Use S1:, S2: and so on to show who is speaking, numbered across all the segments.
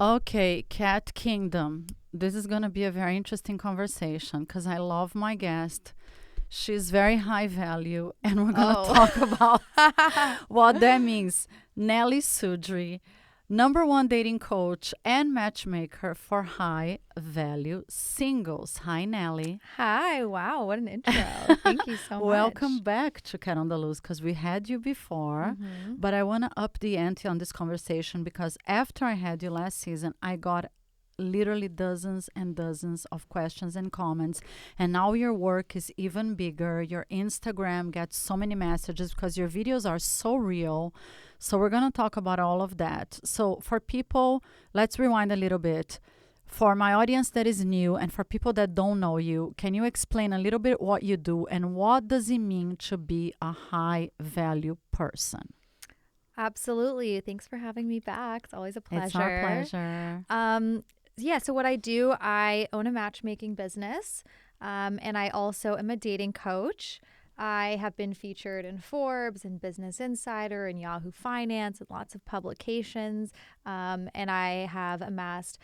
S1: Okay, Cat Kingdom. This is going to be a very interesting conversation because I love my guest. She's very high value, and we're going to talk about what that means. Nelly Sudri, number one dating coach and matchmaker for high value singles. Hi, Nelly.
S2: Hi. Wow. What an intro. Thank you so much.
S1: Welcome back to Cat on the Loose because we had you before, but I want to up the ante on this conversation because after I had you last season, I got literally dozens and dozens of questions and comments, and now your work is even bigger. Your Instagram gets so many messages because your videos are so real. So we're going to talk about all of that. So for people, let's rewind a little bit. For my audience that is new and for people that don't know you, can you explain a little bit what you do and what does it mean to be a high value person?
S2: Absolutely. Thanks for having me back. It's always a pleasure.
S1: It's our pleasure.
S2: So what I do, I own a matchmaking business, and I also am a dating coach. I have been featured in Forbes and Business Insider and Yahoo Finance and lots of publications. And I have amassed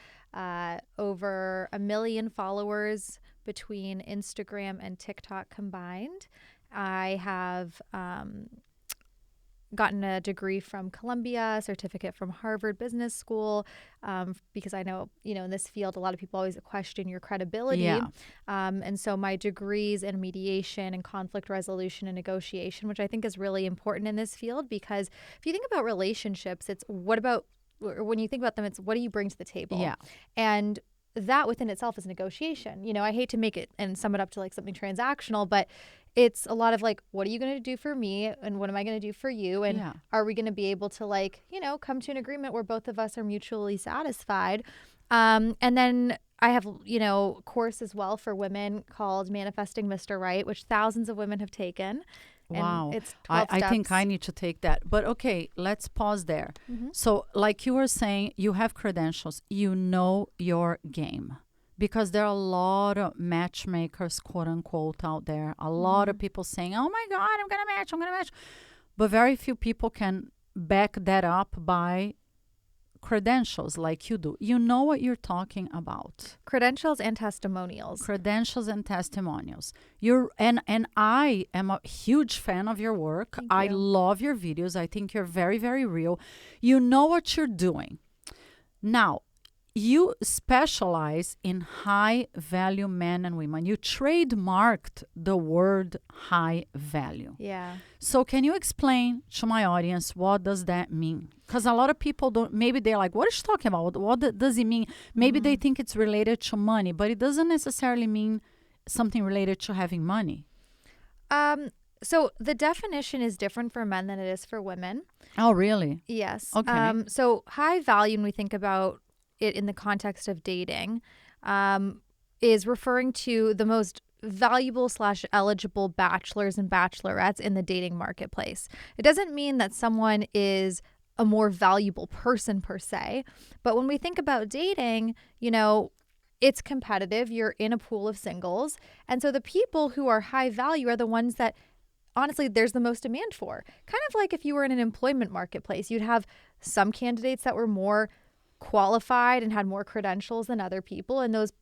S2: over 1 million followers between Instagram and TikTok combined. I have gotten a degree from Columbia, a certificate from Harvard Business School, because I know, in this field, a lot of people always question your credibility.
S1: Yeah.
S2: And so my degrees in mediation and conflict resolution and negotiation, which I think is really important in this field, because if you think about relationships, when you think about them, it's what do you bring to the table?
S1: Yeah.
S2: And that within itself is negotiation. I hate to make it and sum it up to like something transactional, but it's a lot of like, what are you going to do for me and what am I going to do for you? And are we going to be able to come to an agreement where both of us are mutually satisfied? And then I have, a course as well for women called Manifesting Mr. Right, which thousands of women have taken.
S1: Wow.
S2: It's 12
S1: I think
S2: steps.
S1: I need to take that. But okay, let's pause there. So like you were saying, you have credentials. You know your game. Because there are a lot of matchmakers, quote unquote, out there. A lot of people saying, oh my God, I'm going to match. But very few people can back that up by credentials like you do. You know what you're talking about.
S2: Credentials and testimonials.
S1: And I am a huge fan of your work.
S2: Thank
S1: I
S2: you.
S1: love your videos. I think you're very, very real. You know what you're doing. Now, you specialize in high value men and women. You trademarked the word high value.
S2: Yeah.
S1: So can you explain to my audience what does that mean? Because a lot of people don't, maybe they're like, what is she talking about? What does it mean? Maybe they think it's related to money, but it doesn't necessarily mean something related to having money.
S2: So the definition is different for men than it is for women.
S1: Oh, really?
S2: Yes.
S1: Okay.
S2: So high value, when we think about it in the context of dating, is referring to the most valuable / eligible bachelors and bachelorettes in the dating marketplace. It doesn't mean that someone is a more valuable person per se, but when we think about dating, it's competitive. You're in a pool of singles. And so the people who are high value are the ones that honestly there's the most demand for. Kind of like if you were in an employment marketplace, you'd have some candidates that were more qualified and had more credentials than other people, and those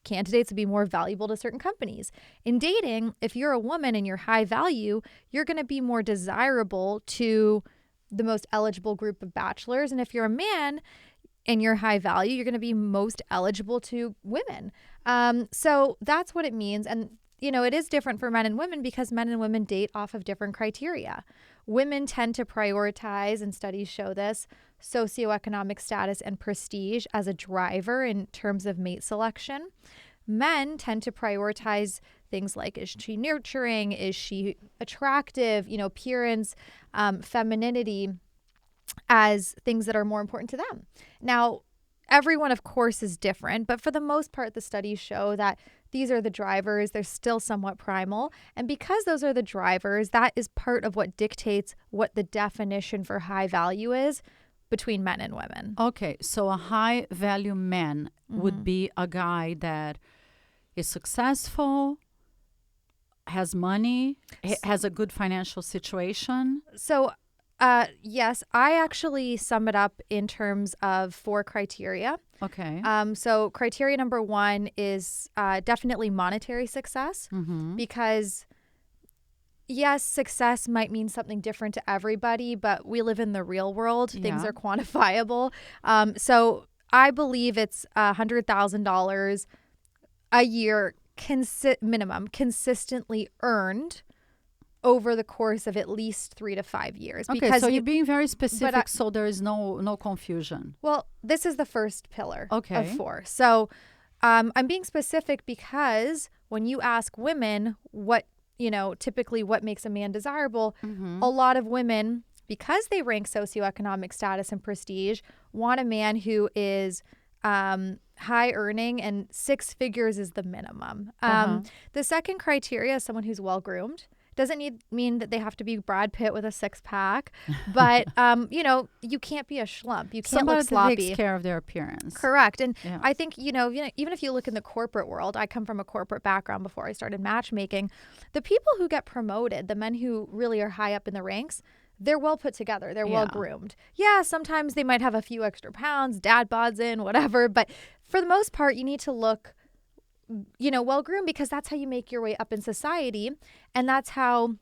S2: candidates would be more valuable to certain companies. In dating, if you're a woman and you're high value, you're going to be more desirable to the most eligible group of bachelors, and if you're a man and you're high value, you're going to be most eligible to women. So that's what it means. And it is different for men and women because men and women date off of different criteria. Women tend to prioritize, and studies show this, socioeconomic status and prestige as a driver in terms of mate selection. Men tend to prioritize things like, is she nurturing? Is she attractive? Appearance, femininity as things that are more important to them. Now, everyone, of course, is different, but for the most part, the studies show that these are the drivers. They're still somewhat primal. And because those are the drivers, that is part of what dictates what the definition for high value is between men and women.
S1: Okay, so a high value man would be a guy that is successful, has money, has a good financial situation.
S2: So Yes, I actually sum it up in terms of 4 criteria.
S1: Okay.
S2: So criteria number 1 is definitely monetary success, because yes, success might mean something different to everybody, but we live in the real world. Things are quantifiable. So I believe it's $100,000 a year minimum, consistently earned over the course of at least 3 to 5 years.
S1: Okay,
S2: Because
S1: so you're being very specific, so there is no confusion.
S2: Well, this is the first pillar
S1: of
S2: 4. So I'm being specific because when you ask women what, typically what makes a man desirable, a lot of women, because they rank socioeconomic status and prestige, want a man who is high earning, and 6 figures is the minimum. The second criteria is someone who's well groomed. Doesn't mean that they have to be Brad Pitt with a 6-pack, but you can't be a schlump. You can't look sloppy.
S1: Somebody that takes care of their appearance.
S2: Correct. And I think, even if you look in the corporate world, I come from a corporate background before I started matchmaking. The people who get promoted, the men who really are high up in the ranks, they're well put together. They're well groomed. Yeah, sometimes they might have a few extra pounds, dad bods in, whatever. But for the most part, you need to look well groomed, because that's how you make your way up in society. And that's how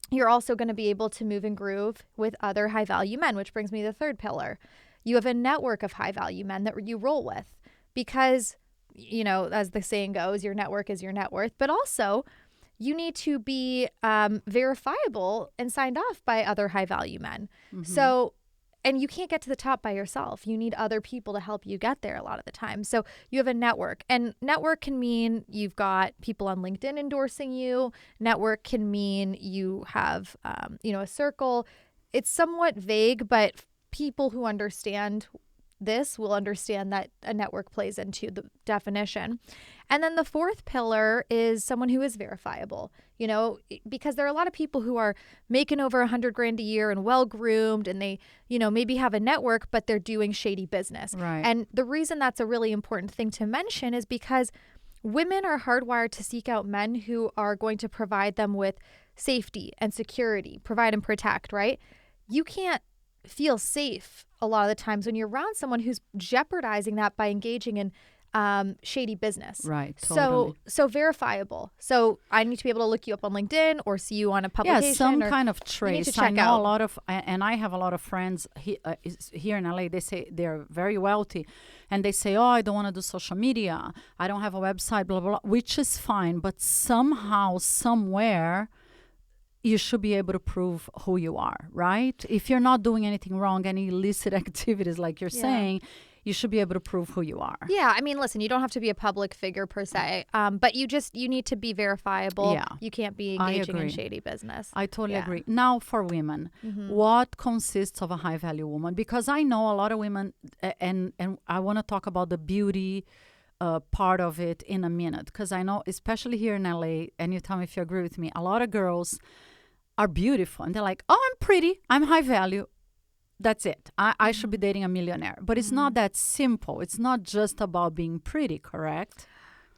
S2: you're also going to be able to move and groove with other high value men, which brings me to the third pillar. You have a network of high value men that you roll with, because, as the saying goes, your network is your net worth, but also you need to be verifiable and signed off by other high value men. So, and you can't get to the top by yourself. You need other people to help you get there a lot of the time. So you have a network, and network can mean you've got people on LinkedIn endorsing you. Network can mean you have, a circle. It's somewhat vague, but people who understand this will understand that a network plays into the definition. And then the fourth pillar is someone who is verifiable, because there are a lot of people who are making over $100,000 a year and well groomed, and they, maybe have a network, but they're doing shady business.
S1: Right.
S2: And the reason that's a really important thing to mention is because women are hardwired to seek out men who are going to provide them with safety and security, provide and protect, right? You can't feel safe a lot of the times when you're around someone who's jeopardizing that by engaging in shady business.
S1: Right. Totally.
S2: So verifiable. So I need to be able to look you up on LinkedIn or see you on a publication.
S1: Yeah, some kind of trace. I know
S2: out.
S1: a lot of, and I have a lot of friends here in LA. They say they're very wealthy, and they say, "Oh, I don't want to do social media. I don't have a website." Blah blah blah, which is fine, but somehow, somewhere, you should be able to prove who you are, right? If you're not doing anything wrong, any illicit activities like you're saying, you should be able to prove who you are.
S2: Yeah, I mean, listen, you don't have to be a public figure per se, but you need to be verifiable.
S1: Yeah.
S2: You can't be engaging in shady business.
S1: I totally agree. Now for women, what consists of a high value woman? Because I know a lot of women, and I want to talk about the beauty part of it in a minute, because I know, especially here in LA, and you tell me if you agree with me, a lot of girls are beautiful and they're like, "Oh, I'm pretty, I'm high value. That's it. I should be dating a millionaire." But it's not that simple. It's not just about being pretty, correct?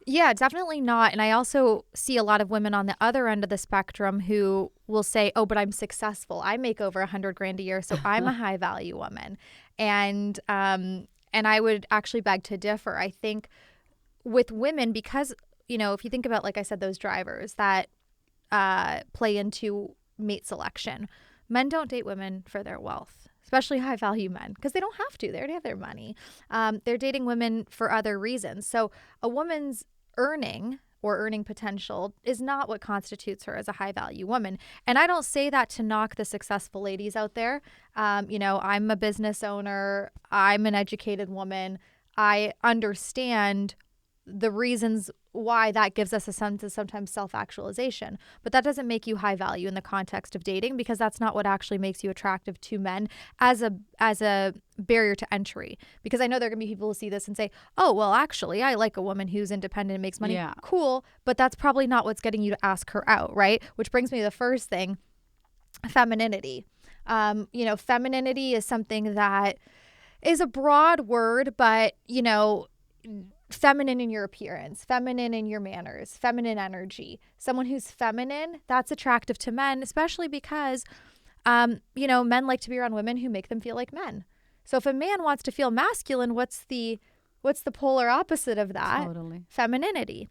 S2: Yeah, definitely not. And I also see a lot of women on the other end of the spectrum who will say, "Oh, but I'm successful. I make over $100,000 a year, so I'm a high value woman." And I would actually beg to differ. I think with women, because, if you think about, like I said, those drivers that play into mate selection, men don't date women for their wealth, especially high value men, because they don't have to. They already have their money. They're dating women for other reasons. So a woman's earning potential is not what constitutes her as a high value woman. And I don't say that to knock the successful ladies out there. I'm a business owner. I'm an educated woman. I understand the reasons why that gives us a sense of sometimes self-actualization. But that doesn't make you high value in the context of dating, because that's not what actually makes you attractive to men as a barrier to entry. Because I know there are going to be people who see this and say, "Oh, well, actually, I like a woman who's independent and makes money."
S1: Yeah.
S2: Cool. But that's probably not what's getting you to ask her out, right? Which brings me to the first thing, femininity. Femininity is something that is a broad word, but, feminine in your appearance, feminine in your manners, feminine energy. Someone who's feminine, that's attractive to men, especially because Men like to be around women who make them feel like men. So if a man wants to feel masculine, what's the polar opposite of that?
S1: Totally.
S2: Femininity.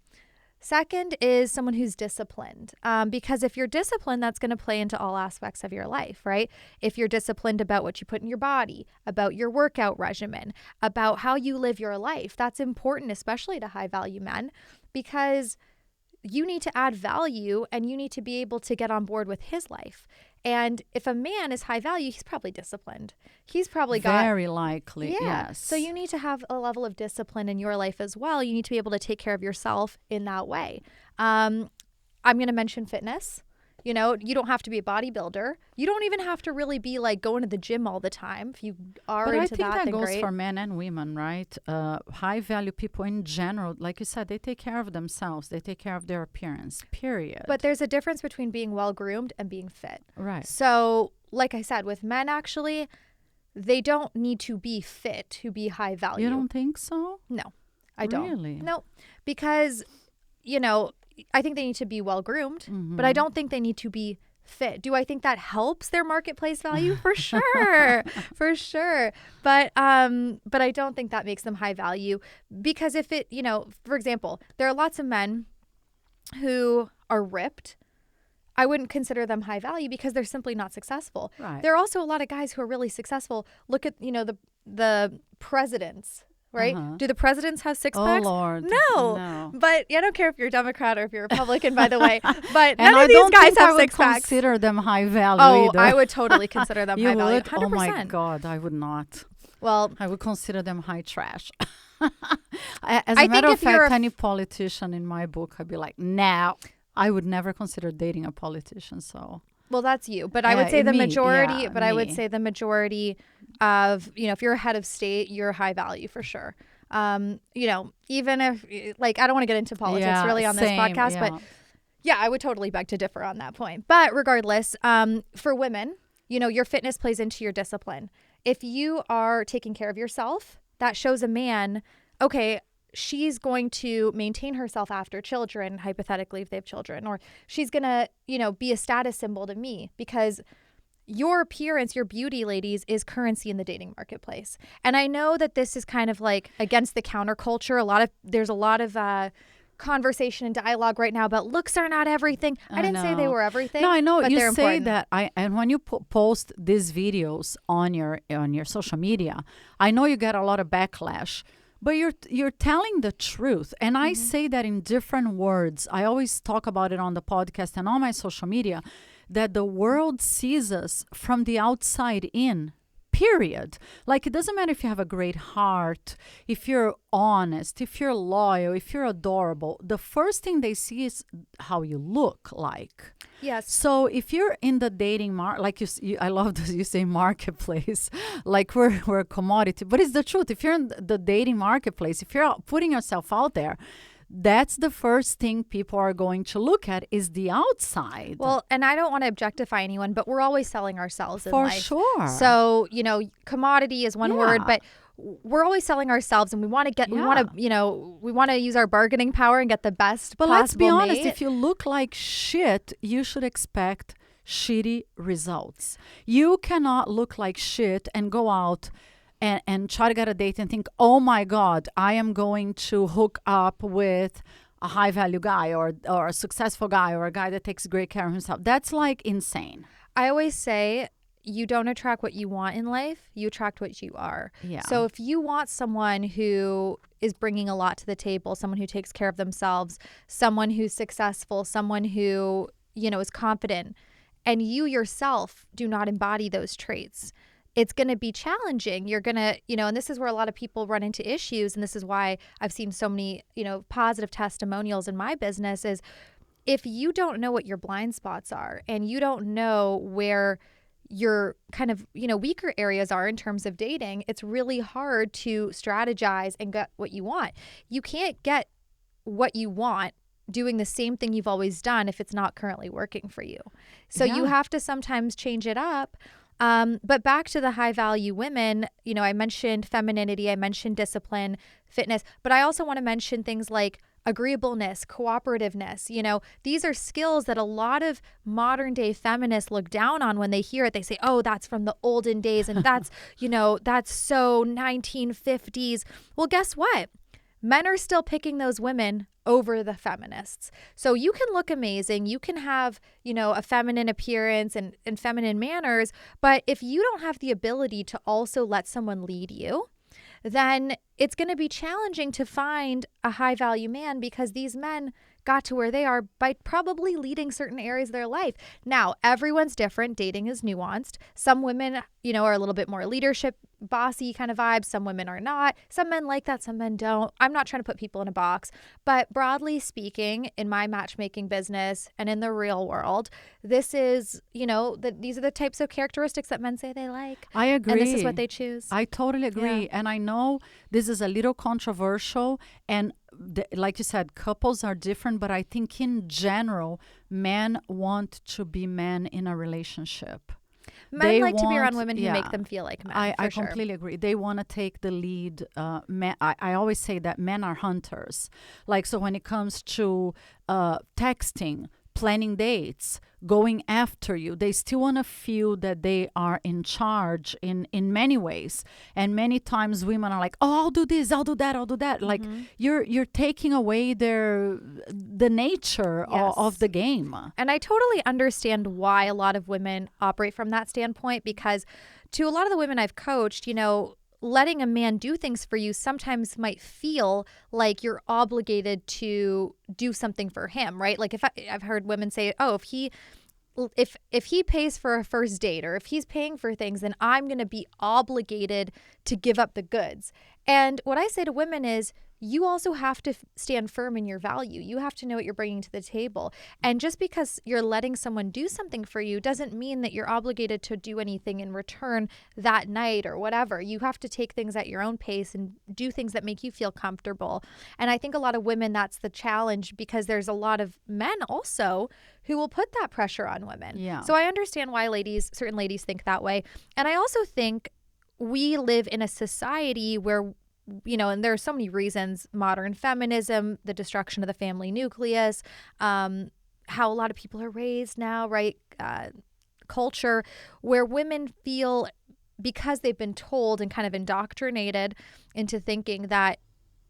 S2: Second is someone who's disciplined, because if you're disciplined, that's going to play into all aspects of your life, right? If you're disciplined about what you put in your body, about your workout regimen, about how you live your life, that's important, especially to high value men, because you need to add value and you need to be able to get on board with his life. And if a man is high value, he's probably disciplined. He's probably got...
S1: Very likely,
S2: yeah.
S1: yes.
S2: So you need to have a level of discipline in your life as well. You need to be able to take care of yourself in that way. I'm going to mention fitness. You don't have to be a bodybuilder. You don't even have to really be like going to the gym all the time. If you are
S1: but
S2: into
S1: I think that
S2: then
S1: goes
S2: great.
S1: for men and women, right? High value people in general, like you said, they take care of themselves. They take care of their appearance, period.
S2: But there's a difference between being well-groomed and being fit.
S1: Right.
S2: So like I said, with men, actually, they don't need to be fit to be high value.
S1: You don't think so?
S2: No, I don't.
S1: Really?
S2: No, because, I think they need to be well-groomed, but I don't think they need to be fit. Do I think that helps their marketplace value? For sure. For sure. But I don't think that makes them high value, because if it, for example, there are lots of men who are ripped. I wouldn't consider them high value because they're simply not successful.
S1: Right.
S2: There are also a lot of guys who are really successful. Look at, the presidents. Right? Do the presidents have six packs?
S1: Oh, Lord.
S2: No. But I don't care if you're a Democrat or if you're a Republican, by the way. But
S1: and
S2: none of these guys have six packs.
S1: Consider them high value either.
S2: I would totally consider them
S1: You
S2: high value.
S1: would?
S2: 100%.
S1: Oh my God, I would not.
S2: Well,
S1: I would consider them high trash. As
S2: I
S1: a
S2: think
S1: matter
S2: if
S1: of
S2: you're
S1: fact, any politician in my book, I'd be like, no, I would never consider dating a politician. So,
S2: well, that's you. But I would say the majority.
S1: yeah,
S2: but I would say the majority of if you're a head of state, you're high value for sure. Even if I don't want to get into politics really on this podcast, but yeah, I would totally beg to differ on that point. But regardless, for women, your fitness plays into your discipline. If you are taking care of yourself, that shows a man, okay, she's going to maintain herself after children, hypothetically, if they have children, or she's going to, be a status symbol to me, because your appearance, your beauty, ladies, is currency in the dating marketplace. And I know that this is kind of like against the counterculture. There's a lot of conversation and dialogue right now about looks are not everything. I didn't say they were everything.
S1: No, I know
S2: but
S1: you
S2: they're
S1: say
S2: important.
S1: that. And when you post these videos on your social media, I know you get a lot of backlash. But you're telling the truth. And I say that in different words. I always talk about it on the podcast and on my social media, that the world sees us from the outside in, period. Like, it doesn't matter if you have a great heart, if you're honest, if you're loyal, if you're adorable. The first thing they see is how you look like.
S2: Yes.
S1: So if you're in the dating like I love this, you say marketplace, like we're a commodity, but it's the truth. If you're in the dating marketplace, if you're putting yourself out there, that's the first thing people are going to look at is the outside.
S2: Well, and I don't want to objectify anyone, but we're always selling ourselves in
S1: For
S2: life.
S1: sure.
S2: So, commodity is one word, but we're always selling ourselves, and we want to get, we want to use our bargaining power and get the best
S1: But let's be honest,
S2: mate.
S1: if you look like shit, you should expect shitty results. You cannot look like shit and go out and try to get a date and think, oh my God, I am going to hook up with a high value guy or a successful guy or a guy that takes great care of himself. That's like insane.
S2: I always say, you don't attract what you want in life, you attract what you are.
S1: Yeah.
S2: So if you want someone who is bringing a lot to the table, someone who takes care of themselves, someone who's successful, someone who, is confident, and you yourself do not embody those traits, it's going to be challenging. You're going to, and this is where a lot of people run into issues. And this is why I've seen so many, positive testimonials in my business is if you don't know what your blind spots are and you don't know where your kind of, weaker areas are in terms of dating, it's really hard to strategize and get what you want. You can't get what you want doing the same thing you've always done if it's not currently working for you. So you have to sometimes change it up. But back to the high value women, I mentioned femininity, I mentioned discipline, fitness, but I also want to mention things like agreeableness, cooperativeness. These are skills that a lot of modern day feminists look down on when they hear it. They say, oh, that's from the olden days. And that's, that's so 1950s. Well, guess what? Men are still picking those women over the feminists. So you can look amazing. You can have, a feminine appearance and feminine manners. But if you don't have the ability to also let someone lead you, then it's going to be challenging to find a high value man, because these men got to where they are by probably leading certain areas of their life. Now, everyone's different. Dating is nuanced. Some women, are a little bit more leadership, bossy kind of vibes. Some women are not. Some men like that. Some men don't. I'm not trying to put people in a box, but broadly speaking, in my matchmaking business and in the real world, this is, these are the types of characteristics that men say they like.
S1: I agree.
S2: And this is what they choose.
S1: I totally agree.
S2: Yeah.
S1: And I know this is a little controversial, and like you said, couples are different, but I think in general, men want to be men in a relationship.
S2: Men like to be around women who make them feel like men.
S1: I completely agree. They want to take the lead. I always say that men are hunters. Like, so when it comes to texting, planning dates, going after you, they still want to feel that they are in charge in many ways. And many times women are like, oh, I'll do this, I'll do that, I'll do that. Like, you're taking away the nature of the game.
S2: And I totally understand why a lot of women operate from that standpoint, because to a lot of the women I've coached, letting a man do things for you sometimes might feel like you're obligated to do something for him, right? Like, I've heard women say, oh, if he pays for a first date, or if he's paying for things, then I'm going to be obligated to give up the goods. And what I say to women is, you also have to stand firm in your value. You have to know what you're bringing to the table. And just because you're letting someone do something for you doesn't mean that you're obligated to do anything in return that night or whatever. You have to take things at your own pace and do things that make you feel comfortable. And I think a lot of women, that's the challenge, because there's a lot of men also who will put that pressure on women.
S1: Yeah.
S2: So I understand why certain ladies think that way. And I also think we live in a society where, and there are so many reasons: modern feminism, the destruction of the family nucleus, how a lot of people are raised now, right? Culture where women feel, because they've been told and kind of indoctrinated into thinking that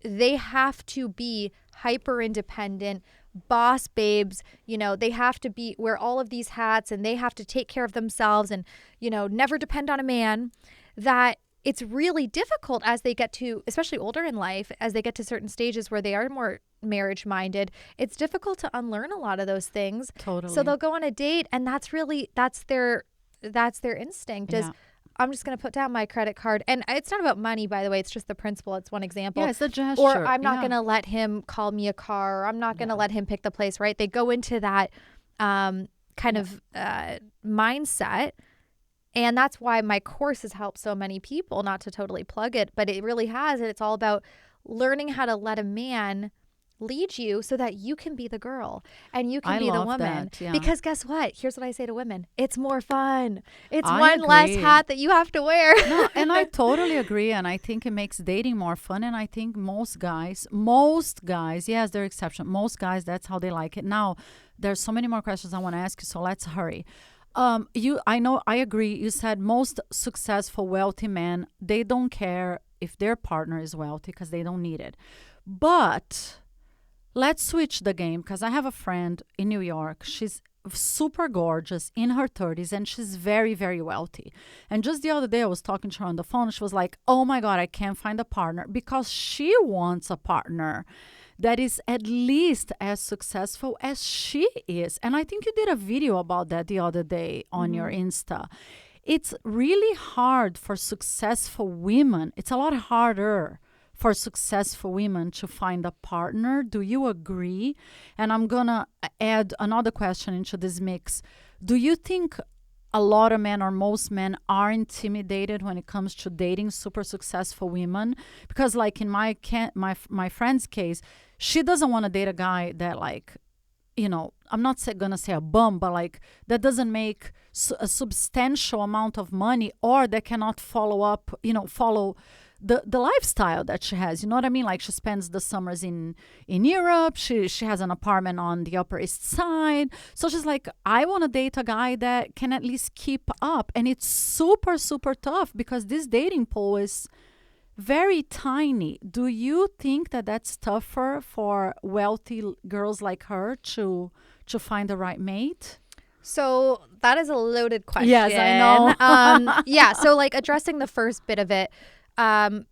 S2: they have to be hyper independent, boss babes, they have to wear all of these hats, and they have to take care of themselves and, never depend on a man, that it's really difficult as they get to, especially older in life, as they get to certain stages where they are more marriage minded. It's difficult to unlearn a lot of those things.
S1: Totally.
S2: So they'll go on a date, and that's their instinct is, I'm just going to put down my credit card. And it's not about money, by the way. It's just the principle. It's one example.
S1: Yeah, it's a gesture.
S2: Or I'm not going to let him call me a car. Or I'm not going to let him pick the place, right? They go into that kind of mindset. And that's why my course has helped so many people, not to totally plug it, but it really has. And it's all about learning how to let a man lead you so that you can be the girl and you can be the woman.
S1: That, yeah.
S2: Because guess what? Here's what I say to women. It's more fun. It's
S1: I
S2: one
S1: agree.
S2: less hat that you have to wear.
S1: No, and I totally agree. And I think it makes dating more fun. And I think most guys, yes, there are exceptions. Most guys, that's how they like it. Now, there's so many more questions I want to ask you, so let's hurry. I agree. You said most successful, wealthy men, they don't care if their partner is wealthy because they don't need it. But let's switch the game, because I have a friend in New York. She's super gorgeous, in her 30s, and she's very, very wealthy. And just the other day, I was talking to her on the phone. She was like, oh my God, I can't find a partner, because she wants a partner that is at least as successful as she is. And I think you did a video about that the other day on your Insta. It's really hard for successful women. It's a lot harder for successful women to find a partner. Do you agree? And I'm going to add another question into this mix. Do you think a lot of men or most men are intimidated when it comes to dating super successful women? Because like in my friend's case, she doesn't want to date a guy that, like, I'm not going to say a bum, but like that doesn't make a substantial amount of money, or that cannot follow the lifestyle that she has. You know what I mean? Like she spends the summers in Europe. She has an apartment on the Upper East Side. So she's like, I want to date a guy that can at least keep up. And it's super, super tough because this dating pool is very tiny. Do you think that that's tougher for wealthy girls like her to find the right mate?
S2: So that is a loaded question.
S1: Yes, I
S2: know. Yeah. So like addressing the first bit of it,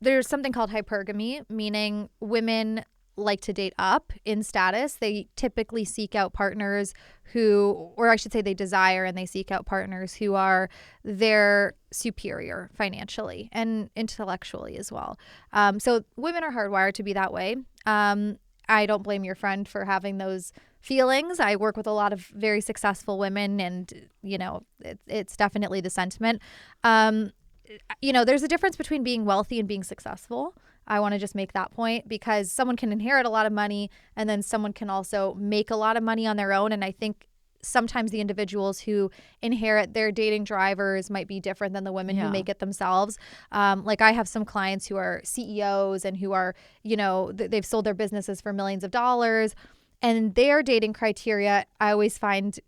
S2: there's something called hypergamy, meaning women like to date up in status. They typically seek out partners who, or I should say they desire and they seek out partners who are their superior financially and intellectually as well. So women are hardwired to be that way. I don't blame your friend for having those feelings. I work with a lot of very successful women, and it's definitely the sentiment. There's a difference between being wealthy and being successful. I want to just make that point, because someone can inherit a lot of money and then someone can also make a lot of money on their own. And I think sometimes the individuals who inherit their dating drivers might be different than the women who make it themselves. Like I have some clients who are CEOs and who are, they've sold their businesses for millions of dollars, and their dating criteria I always find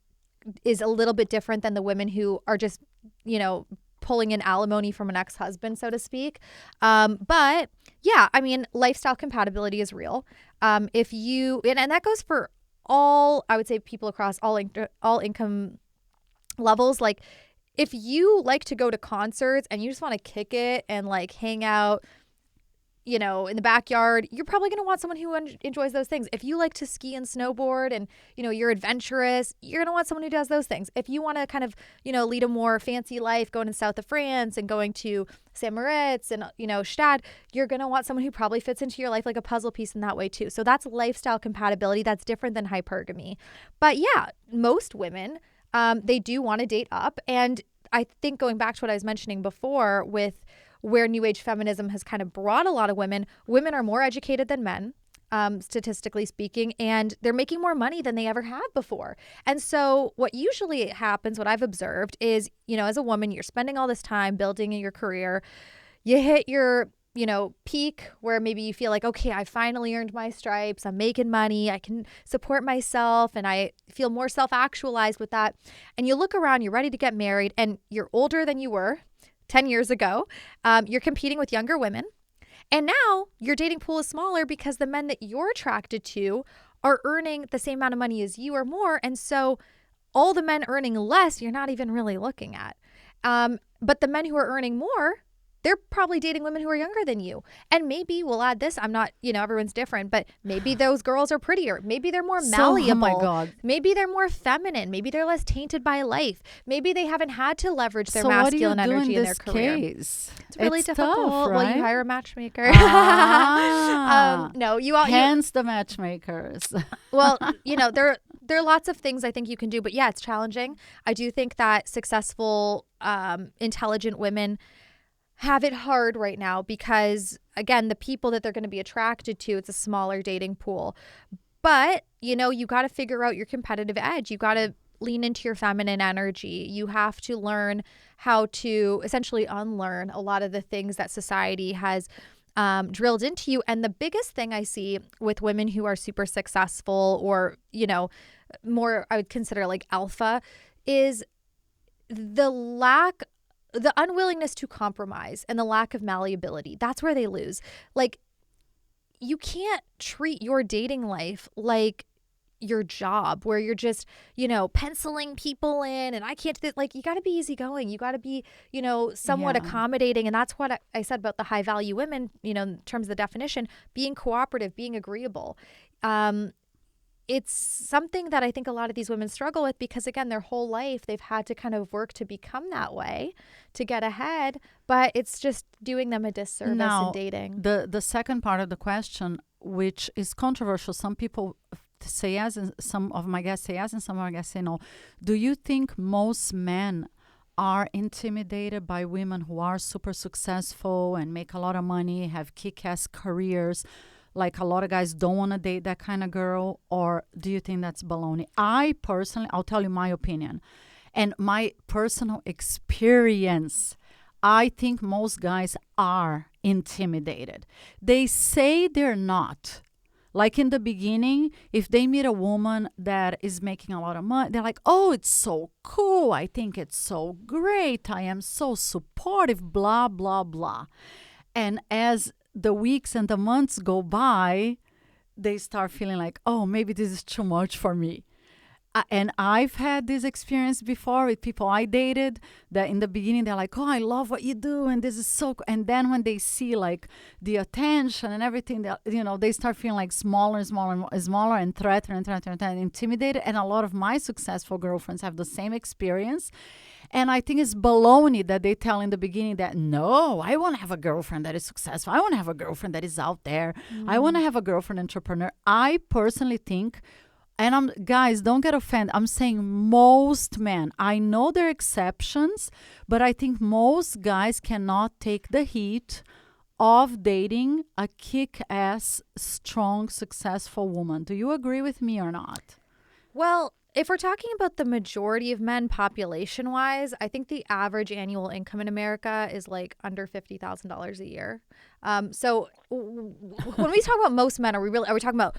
S2: is a little bit different than the women who are just, pulling in alimony from an ex-husband, so to speak. But yeah, I mean, lifestyle compatibility is real. If you, and that goes for all, I would say, people across all income levels. Like if you like to go to concerts and you just want to kick it and like hang out, in the backyard, you're probably going to want someone who enjoys those things. If you like to ski and snowboard and, you're adventurous, you're going to want someone who does those things. If you want to kind of, lead a more fancy life, going to the south of France and going to St. Moritz and, Stad, you're going to want someone who probably fits into your life like a puzzle piece in that way too. So that's lifestyle compatibility. That's different than hypergamy. But yeah, most women, they do want to date up. And I think going back to what I was mentioning before with where New Age feminism has kind of brought a lot of women are more educated than men, statistically speaking, and they're making more money than they ever have before. And so what usually happens, what I've observed is, as a woman, you're spending all this time building your career, you hit your, peak where maybe you feel like, okay, I finally earned my stripes, I'm making money, I can support myself, and I feel more self-actualized with that. And you look around, you're ready to get married, and you're older than you were 10 years ago. You're competing with younger women. And now your dating pool is smaller because the men that you're attracted to are earning the same amount of money as you or more. And so all the men earning less, you're not even really looking at. But the men who are earning more, they're probably dating women who are younger than you. And maybe we'll add this. I'm not, everyone's different, but maybe those girls are prettier. Maybe they're more malleable.
S1: Oh my God.
S2: Maybe they're more feminine. Maybe they're less tainted by life. Maybe they haven't had to leverage their masculine energy in their career.
S1: Case?
S2: It's really difficult.
S1: Tough, right?
S2: Well, you hire a matchmaker. No,
S1: hence the matchmakers.
S2: Well, there are lots of things I think you can do, but yeah, it's challenging. I do think that successful, intelligent women have it hard right now because, again, the people that they're going to be attracted to, it's a smaller dating pool. But, you got to figure out your competitive edge. You got to lean into your feminine energy. You have to learn how to essentially unlearn a lot of the things that society has drilled into you. And the biggest thing I see with women who are super successful or, more I would consider like alpha is the unwillingness to compromise and the lack of malleability. That's where they lose. Like, you can't treat your dating life like your job where you're just, penciling people in and I can't do that. Like, you got to be easygoing. You got to be, somewhat accommodating. And that's what I said about the high value women, in terms of the definition, being cooperative, being agreeable. It's something that I think a lot of these women struggle with because, again, their whole life they've had to kind of work to become that way to get ahead, but it's just doing them a disservice in dating.
S1: The second part of the question, which is controversial, some people say yes and some of my guests say yes and some of my guests say no. Do you think most men are intimidated by women who are super successful and make a lot of money, have kick-ass careers? Like a lot of guys don't want to date that kind of girl, or do you think that's baloney? I personally, I'll tell you my opinion and my personal experience. I think most guys are intimidated. They say they're not. Like in the beginning, if they meet a woman that is making a lot of money, they're like, oh, it's so cool. I think it's so great. I am so supportive, blah, blah, blah. And as the weeks and the months go by, they start feeling like, oh, maybe this is too much for me. And I've had this experience before with people I dated that in the beginning they're like, oh, I love what you do and this is so cool. And then when they see like the attention and everything, they start feeling like smaller and smaller and smaller and threatened and intimidated. And a lot of my successful girlfriends have the same experience. And I think it's baloney that they tell in the beginning that, no, I want to have a girlfriend that is successful. I want to have a girlfriend that is out there. I want to have a girlfriend entrepreneur. I personally think, and guys, don't get offended. I'm saying most men. I know there are exceptions, but I think most guys cannot take the heat of dating a kick-ass, strong, successful woman. Do you agree with me or not?
S2: Well, if we're talking about the majority of men population-wise, I think the average annual income in America is like under $50,000 a year. So when we talk about most men, are we talking about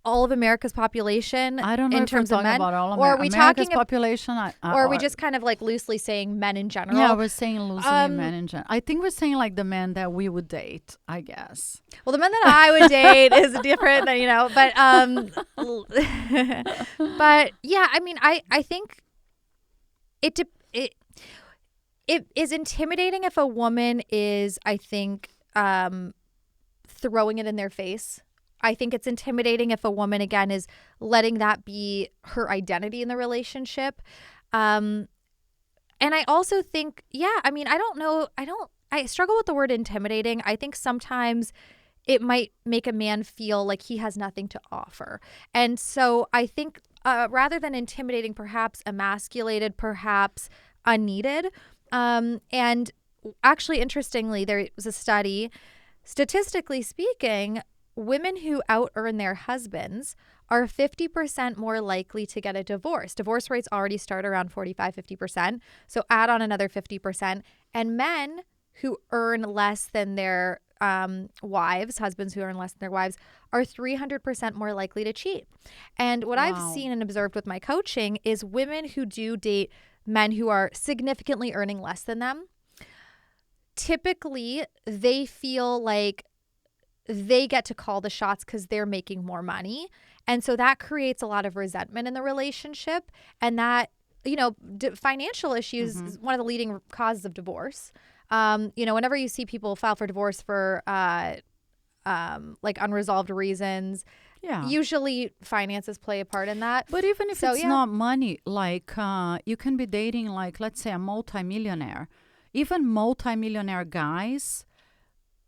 S2: all of America's population?
S1: I don't know
S2: in
S1: if
S2: terms
S1: we're
S2: of
S1: talking
S2: about
S1: about all
S2: or are we
S1: America's
S2: talking
S1: population?
S2: Or are we just kind of like loosely saying men in general?
S1: Yeah, we're saying loosely men in general. I think we're saying like the men that we would date, I guess.
S2: Well, the men that I would date is different than, but yeah, I mean, I think it is intimidating if a woman is, I think, throwing it in their face. I think it's intimidating if a woman, again, is letting that be her identity in the relationship. And I also think, I mean, I struggle with the word intimidating. I think sometimes it might make a man feel like he has nothing to offer. And so I think rather than intimidating, perhaps emasculated, perhaps unneeded. And actually, interestingly, there was a study, statistically speaking, women who out-earn their husbands are 50% more likely to get a divorce. Divorce rates already start around 45-50%. So add on another 50%. And men who earn less than their wives, husbands who earn less than their wives, are 300% more likely to cheat. And what I've seen and observed with my coaching is women who do date men who are significantly earning less than them, typically they feel like they get to call the shots because they're making more money. And so that creates a lot of resentment in the relationship. And that, financial issues is one of the leading causes of divorce. Whenever you see people file for divorce for like unresolved reasons, usually finances play a part in that.
S1: But even if it's not money, like you can be dating, like, let's say a multimillionaire. Even multimillionaire guys,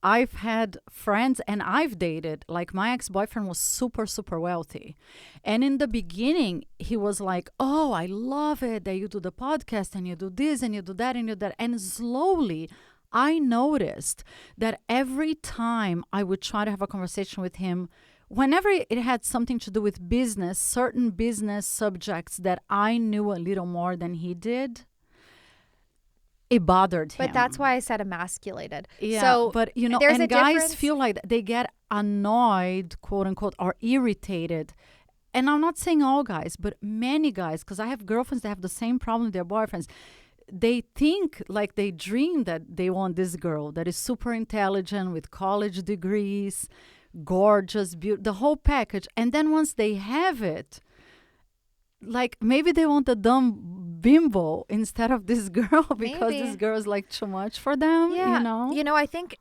S1: I've had friends and I've dated, like my ex-boyfriend was super, super wealthy. And in the beginning, he was like, oh, I love it that you do the podcast and you do this and you do that and you do that. And slowly, I noticed that every time I would try to have a conversation with him, whenever it had something to do with business, certain business subjects that I knew a little more than he did, it bothered him.
S2: But that's why I said emasculated.
S1: Yeah,
S2: so
S1: but
S2: there's
S1: and
S2: a
S1: guys
S2: difference.
S1: feel like they get annoyed, quote unquote, or irritated. And I'm not saying all guys, but many guys, because I have girlfriends that have the same problem with their boyfriends. They think, like they dream that they want this girl that is super intelligent with college degrees, gorgeous, beautiful, the whole package. And then once they have it, like maybe they want a dumb bimbo instead of this girl because this girl is like too much for them.
S2: I think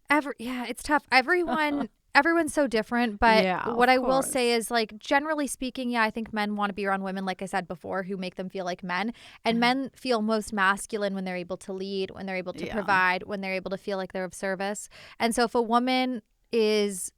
S2: it's tough. Everyone's so different, but what I will say is, like, generally speaking, I think men want to be around women, like I said before, who make them feel like men. And men feel most masculine when they're able to lead, when they're able to provide, when they're able to feel like they're of service. And so if a woman is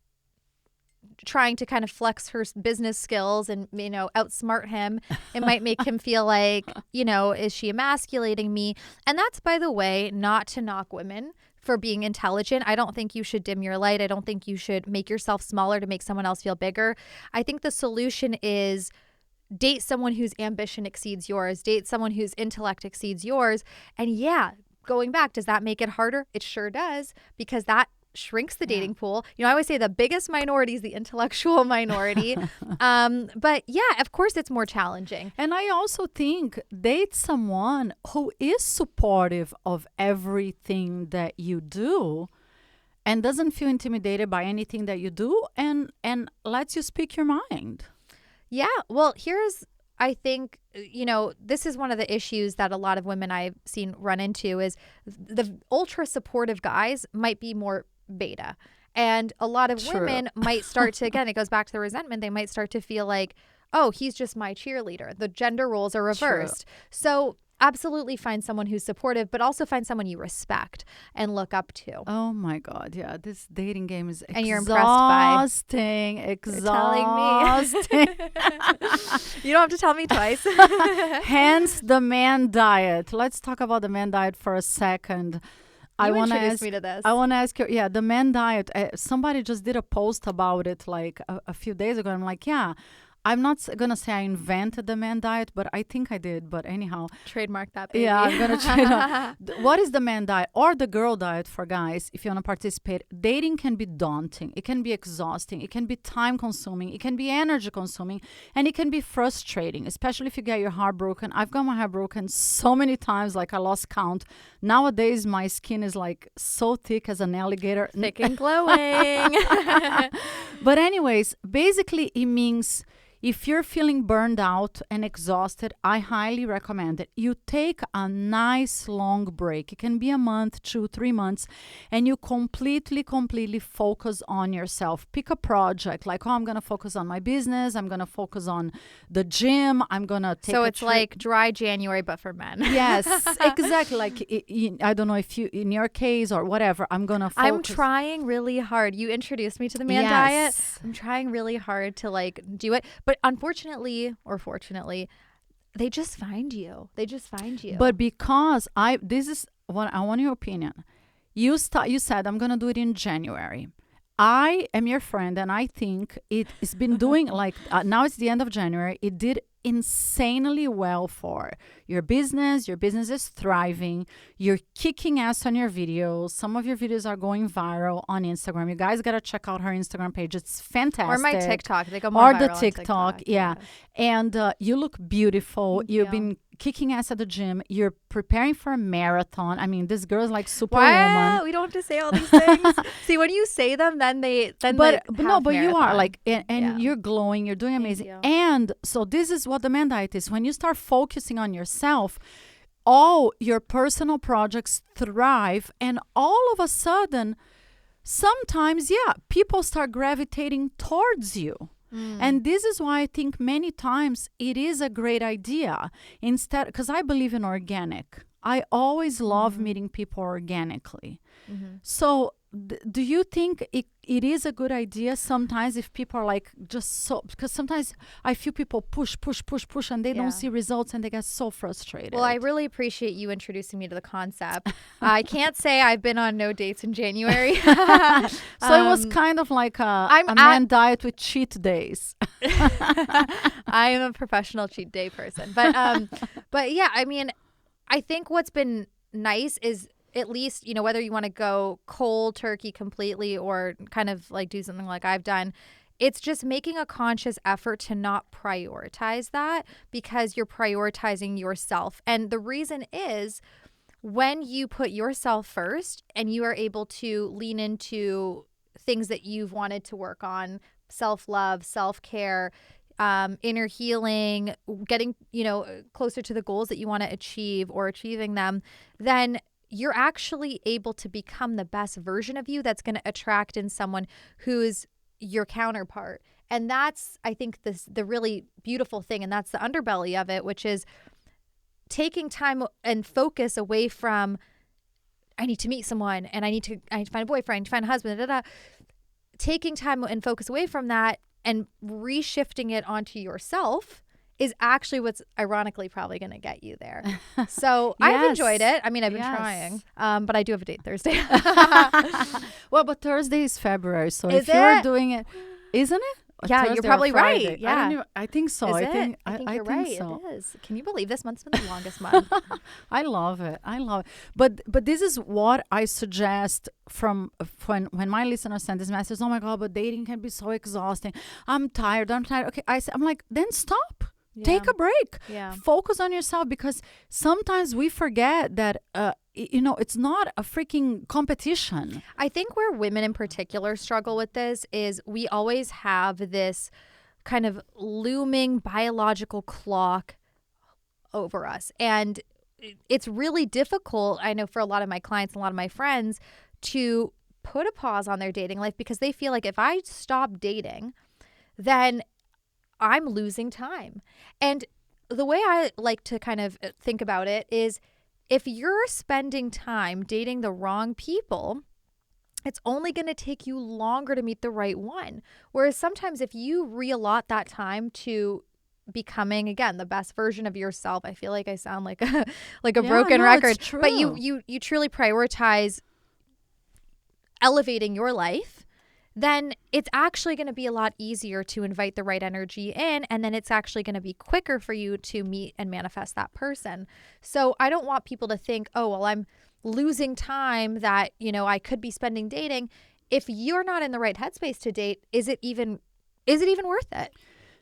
S2: trying to kind of flex her business skills and, outsmart him, it might make him feel like, is she emasculating me? And that's, by the way, not to knock women for being intelligent. I don't think you should dim your light. I don't think you should make yourself smaller to make someone else feel bigger. I think the solution is date someone whose ambition exceeds yours, date someone whose intellect exceeds yours, and going back, does that make it harder? It sure does, because that shrinks the dating pool. I always say the biggest minority is the intellectual minority. But yeah, of course it's more challenging.
S1: And I also think date someone who is supportive of everything that you do and doesn't feel intimidated by anything that you do and lets you speak your mind.
S2: Yeah. Well, I think, this is one of the issues that a lot of women I've seen run into is the ultra supportive guys might be more beta. And a lot of women might start to, again, it goes back to the resentment. They might start to feel like, oh, he's just my cheerleader. The gender roles are reversed. So absolutely find someone who's supportive, but also find someone you respect and look up to.
S1: Oh my God. Yeah. This dating game is
S2: and you're impressed by.
S1: Exhausting.
S2: You're telling me. You don't have to tell me twice.
S1: Hence the man diet. Let's talk about the man diet for a second.
S2: You introduced me to this.
S1: I want to ask you, the man diet. Somebody just did a post about it like a few days ago. I'm like, yeah, I'm not going to say I invented the man diet, but I think I did. But anyhow.
S2: Trademark that, baby.
S1: Yeah, I'm going to trade What is the man diet or the girl diet for guys if you want to participate? Dating can be daunting. It can be exhausting. It can be time consuming. It can be energy consuming. And it can be frustrating, especially if you get your heart broken. I've got my heart broken so many times, like I lost count. Nowadays, my skin is like so thick as an alligator.
S2: Thick and glowing.
S1: But anyways, basically it means if you're feeling burned out and exhausted, I highly recommend it. You take a nice long break. It can be a month, 2, 3 months, and you completely focus on yourself. Pick a project like, I'm going to focus on my business. I'm going to focus on the gym. I'm going to take
S2: So it's like dry January, but for men.
S1: Yes, exactly. Like, I don't know if you, in your case or whatever, I'm going to focus.
S2: I'm trying really hard. You introduced me to the man diet. I'm trying really hard to do it. But unfortunately or fortunately, they just find you.
S1: But because this is what I want your opinion. You said I'm gonna do it in January. I am your friend, and I think it's been doing like now it's the end of January. It did insanely well for your business. Your business is thriving. You're kicking ass on your videos. Some of your videos are going viral on Instagram. You guys gotta check out her Instagram page. It's fantastic.
S2: Or my TikTok. They go more viral
S1: the TikTok. Yeah. And you look beautiful. You've been kicking ass at the gym. You're preparing for a marathon. I mean, this girl's like Superwoman.
S2: Wow, we don't have to say all these things. See, when you say them, but
S1: you are like, and you're glowing. You're doing amazing. And so this is what the man diet is. When you start focusing on yourself, all your personal projects thrive, and all of a sudden, sometimes, people start gravitating towards you. And this is why I think many times it is a great idea instead, because I believe in organic. I always love meeting people organically. So do you think it is a good idea sometimes if people are like just so, because sometimes I feel people push and they don't see results and they get so frustrated.
S2: Well, I really appreciate you introducing me to the concept. I can't say I've been on no dates in January.
S1: So it was kind of like a man diet with cheat days.
S2: I am a professional cheat day person. But yeah, I mean, I think what's been nice is at least, whether you want to go cold turkey completely or kind of like do something like I've done, it's just making a conscious effort to not prioritize that because you're prioritizing yourself. And the reason is when you put yourself first and you are able to lean into things that you've wanted to work on, self-love, self-care, inner healing, getting, closer to the goals that you want to achieve or achieving them, then you're actually able to become the best version of you that's going to attract in someone who's your counterpart. And that's, I think, the really beautiful thing. And that's the underbelly of it, which is taking time and focus away from, I need to meet someone and I need to find a boyfriend, I need to find a husband, taking time and focus away from that and reshifting it onto yourself is actually what's ironically probably going to get you there. So I've enjoyed it. I mean, I've been trying, but I do have a date Thursday.
S1: Well, but Thursday is February. So
S2: is
S1: if you're doing it, isn't it?
S2: Yeah,
S1: Thursday
S2: you're
S1: or
S2: probably
S1: Friday.
S2: right. Yeah.
S1: I think so.
S2: Is
S1: I
S2: it?
S1: think
S2: I think
S1: I
S2: you're
S1: think
S2: right.
S1: so.
S2: It is. Can you believe this month's been the longest month?
S1: I love it. I love it. But this is what I suggest from when my listeners send this message. Oh my God, but dating can be so exhausting. I'm tired. I'm tired. Okay, I'm like, then stop. Take a break.
S2: Yeah.
S1: Focus on yourself, because sometimes we forget that it's not a freaking competition.
S2: I think where women in particular struggle with this is we always have this kind of looming biological clock over us. And it's really difficult, I know, for a lot of my clients and a lot of my friends to put a pause on their dating life, because they feel like if I stop dating, then I'm losing time. And the way I like to kind of think about it is, if you're spending time dating the wrong people, it's only going to take you longer to meet the right one. Whereas sometimes if you reallot that time to becoming, again, the best version of yourself, I feel like I sound like a broken record,
S1: it's true.
S2: but you truly prioritize elevating your life, then it's actually going to be a lot easier to invite the right energy in. And then it's actually going to be quicker for you to meet and manifest that person. So I don't want people to think, oh, well, I'm losing time that, I could be spending dating. If you're not in the right headspace to date, is it even worth it?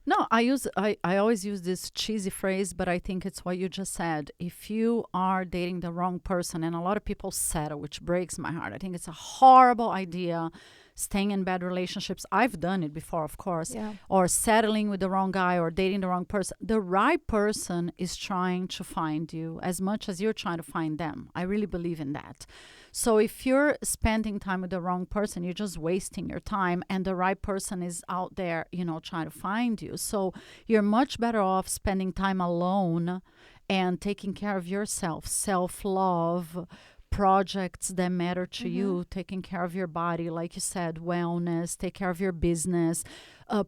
S1: No, I always use this cheesy phrase, but I think it's what you just said. If you are dating the wrong person, and a lot of people settle, which breaks my heart. I think it's a horrible idea, staying in bad relationships. I've done it before, of course.
S2: Yeah.
S1: Or settling with the wrong guy or dating the wrong person. The right person is trying to find you as much as you're trying to find them. I really believe in that. So if you're spending time with the wrong person, you're just wasting your time, and the right person is out there, trying to find you. So you're much better off spending time alone and taking care of yourself, self-love, projects that matter to you, taking care of your body, like you said, wellness, take care of your business,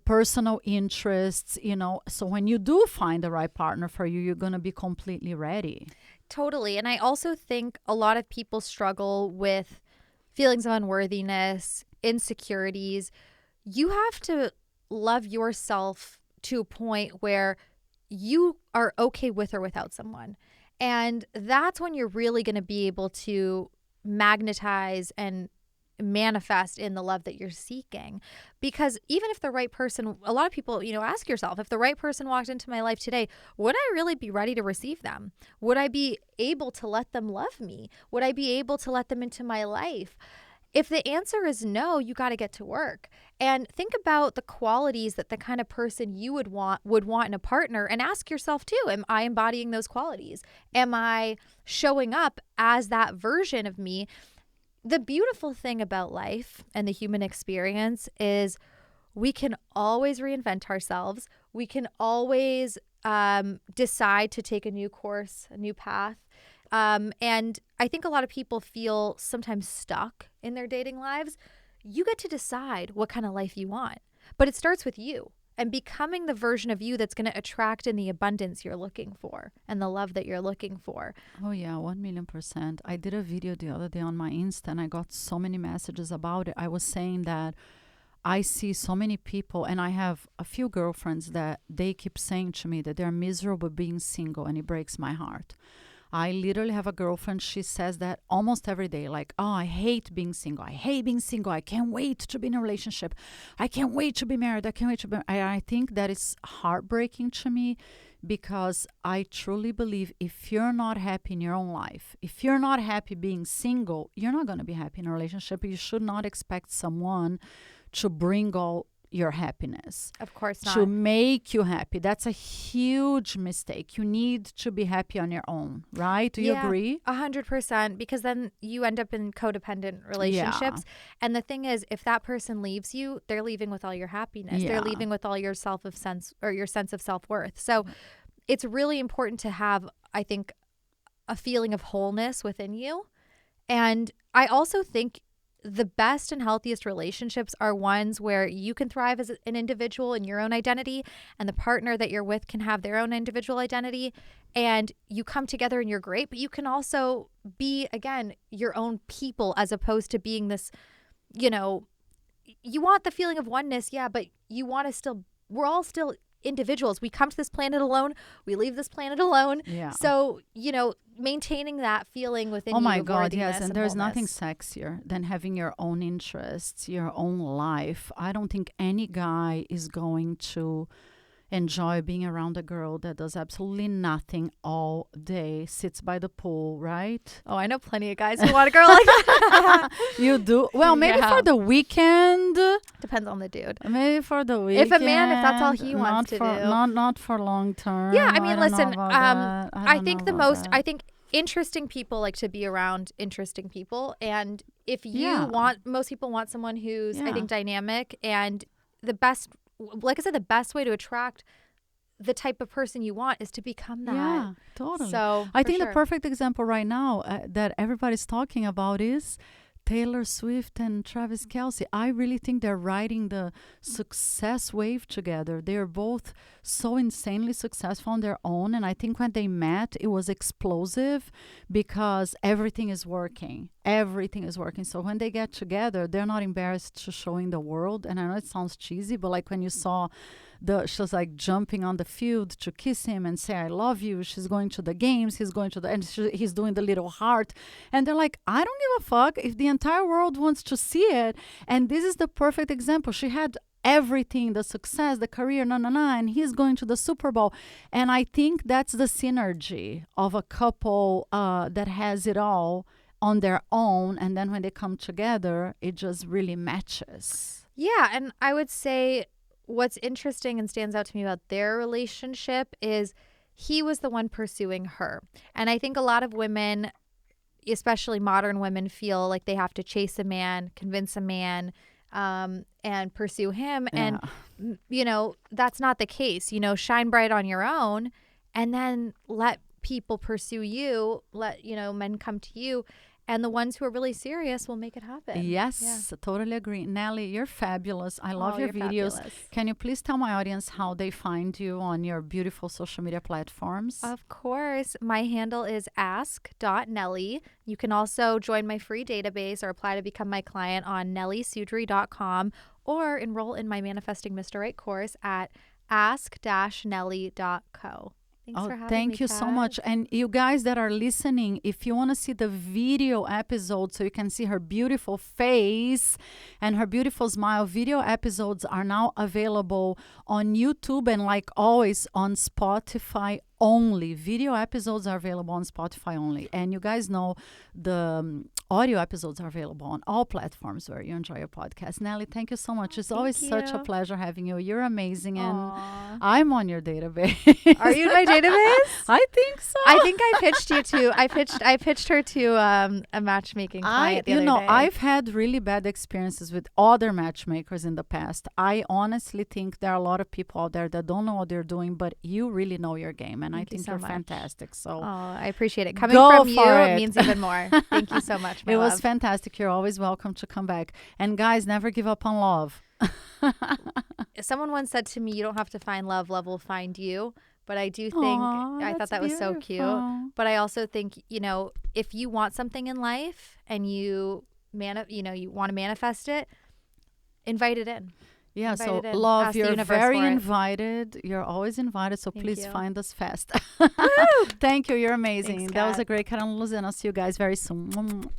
S1: personal interests, so when you do find the right partner for you, you're going to be completely ready.
S2: Totally. And I also think a lot of people struggle with feelings of unworthiness, insecurities. You have to love yourself to a point where you are okay with or without someone. And that's when you're really going to be able to magnetize and manifest in the love that you're seeking. Because even if the right person, a lot of people, ask yourself, if the right person walked into my life today, would I really be ready to receive them? Would I be able to let them love me? Would I be able to let them into my life? If the answer is no, you got to get to work and think about the qualities that the kind of person you would want in a partner, and ask yourself too, am I embodying those qualities? Am I showing up as that version of me? The beautiful thing about life and the human experience is we can always reinvent ourselves. We can always decide to take a new course, a new path. And I think a lot of people feel sometimes stuck in their dating lives. You get to decide what kind of life you want, but it starts with you and becoming the version of you that's going to attract in the abundance you're looking for and the love that you're looking for.
S1: Oh yeah, 1,000,000%. I did a video the other day on my Insta, and I got so many messages about it. I was saying that I see so many people, and I have a few girlfriends that they keep saying to me that they're miserable being single, and it breaks my heart. I literally have a girlfriend, she says that almost every day, like, oh, I hate being single. I hate being single. I can't wait to be in a relationship. I can't wait to be married. I can't wait to be. I think that is heartbreaking to me, because I truly believe if you're not happy in your own life, if you're not happy being single, you're not going to be happy in a relationship. You should not expect someone to bring all your happiness.
S2: Of course not.
S1: To make you happy. That's a huge mistake. You need to be happy on your own, right? Do you agree?
S2: 100%, because then you end up in codependent relationships. Yeah. And the thing is, if that person leaves you, they're leaving with all your happiness. Yeah. They're leaving with all your sense of self-worth. So it's really important to have, I think, a feeling of wholeness within you. And I also think the best and healthiest relationships are ones where you can thrive as an individual in your own identity, and the partner that you're with can have their own individual identity, and you come together and you're great, but you can also be, again, your own people, as opposed to being this, you want the feeling of oneness, yeah, but you want to still, we're all still individuals. We come to this planet alone. We leave this planet alone.
S1: Yeah.
S2: So, maintaining that feeling within you.
S1: Oh my
S2: of
S1: God, yes.
S2: worthiness
S1: And there's
S2: wholeness.
S1: nothing sexier than having your own interests, your own life. I don't think any guy is going to enjoy being around a girl that does absolutely nothing all day, sits by the pool, right?
S2: Oh, I know plenty of guys who want a girl like that.
S1: You do? Well, maybe
S2: Yeah.
S1: for the weekend.
S2: Depends on the dude.
S1: Maybe for the weekend.
S2: If that's all he wants to do.
S1: Not for long term.
S2: Yeah, I mean,
S1: don't know
S2: listen,
S1: about that.
S2: I
S1: don't
S2: think
S1: know about that.
S2: I think interesting people like to be around interesting people. And if you
S1: Yeah.
S2: most people want someone who's, I
S1: Yeah.
S2: think, dynamic, and the best, like I said, the best way to attract the type of person you want is to become that.
S1: Yeah, totally.
S2: So
S1: I
S2: for
S1: think
S2: sure.
S1: the perfect example right now that everybody's talking about is Taylor Swift and Travis Kelce. I really think they're riding the success wave together. They're both so insanely successful on their own. And I think when they met, it was explosive because everything is working. Everything is working. So when they get together, they're not embarrassed to showing the world. And I know it sounds cheesy, but like when you saw she was like jumping on the field to kiss him and say, I love you. She's going to the games. He's going to he's doing the little heart. And they're like, I don't give a fuck if the entire world wants to see it. And this is the perfect example. She had everything, the success, the career, and he's going to the Super Bowl. And I think that's the synergy of a couple that has it all on their own. And then when they come together, it just really matches.
S2: Yeah, and I would say what's interesting and stands out to me about their relationship is he was the one pursuing her. And I think a lot of women, especially modern women, feel like they have to chase a man, convince a man, and pursue him.
S1: Yeah.
S2: And, that's not the case. Shine bright on your own and then let people pursue you, let, men come to you. And the ones who are really serious will make it happen.
S1: Yes, totally agree. Nelly, you're fabulous. I love your
S2: you're
S1: videos.
S2: fabulous.
S1: Can you please tell my audience how they find you on your beautiful social media platforms?
S2: Of course. My handle is ask.nelly. You can also join my free database or apply to become my client on nellysudri.com or enroll in my Manifesting Mr. Right course at ask-nelly.co. Thanks for having me,
S1: thank you so
S2: Kat.
S1: much. And you guys that are listening, if you want to see the video episode so you can see her beautiful face and her beautiful smile, video episodes are now available on YouTube and, like always, on Spotify only. Video episodes are available on Spotify only. And you guys know the audio episodes are available on all platforms where you enjoy your podcast. Nelly, thank you so much. It's always such a pleasure having you. You're amazing. And I'm on your database.
S2: Are you in my database?
S1: I think so.
S2: I think I pitched you to. I pitched her to a matchmaking client the other day.
S1: I've had really bad experiences with other matchmakers in the past. I honestly think there are a lot of people out there that don't know what they're doing, but you really know your game, and I think you're fantastic. So
S2: I appreciate it. Coming from you, it means even more. Thank you so much.
S1: It was fantastic. You're always welcome to come back. And guys, never give up on love.
S2: Someone once said to me, you don't have to find love, love will find you. But I do think, I thought that was so cute. But I also think, if you want something in life and you want to manifest it, invite it in.
S1: Yeah, so love, you're very invited. You're always invited, so please find us fast. Thank you. You're amazing.
S2: Thanks,
S1: that was a great Karen Luz, and I'll see you guys very soon.